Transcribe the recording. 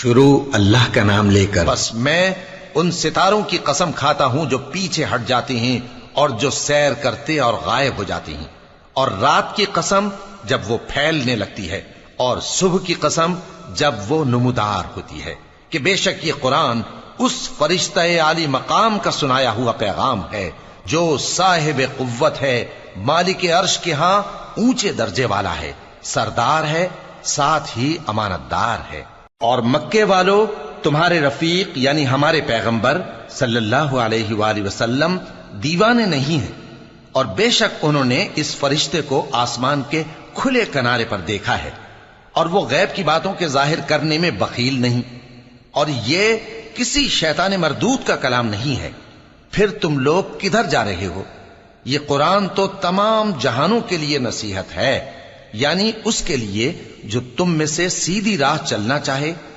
شروع اللہ کا نام لے کر۔ بس میں ان ستاروں کی قسم کھاتا ہوں جو پیچھے ہٹ جاتے ہیں اور جو سیر کرتے اور غائب ہو جاتے ہیں، اور رات کی قسم جب وہ پھیلنے لگتی ہے، اور صبح کی قسم جب وہ نمودار ہوتی ہے، کہ بے شک یہ قرآن اس فرشتہ عالی مقام کا سنایا ہوا پیغام ہے جو صاحب قوت ہے، مالک عرش کے ہاں اونچے درجے والا ہے، سردار ہے، ساتھ ہی امانت دار ہے۔ اور مکے والو، تمہارے رفیق یعنی ہمارے پیغمبر صلی اللہ علیہ وآلہ وسلم دیوانے نہیں ہیں، اور بے شک انہوں نے اس فرشتے کو آسمان کے کھلے کنارے پر دیکھا ہے، اور وہ غیب کی باتوں کے ظاہر کرنے میں بخیل نہیں، اور یہ کسی شیطان مردود کا کلام نہیں ہے۔ پھر تم لوگ کدھر جا رہے ہو؟ یہ قرآن تو تمام جہانوں کے لیے نصیحت ہے، یعنی اس کے لیے جو تم میں سے سیدھی راہ چلنا چاہے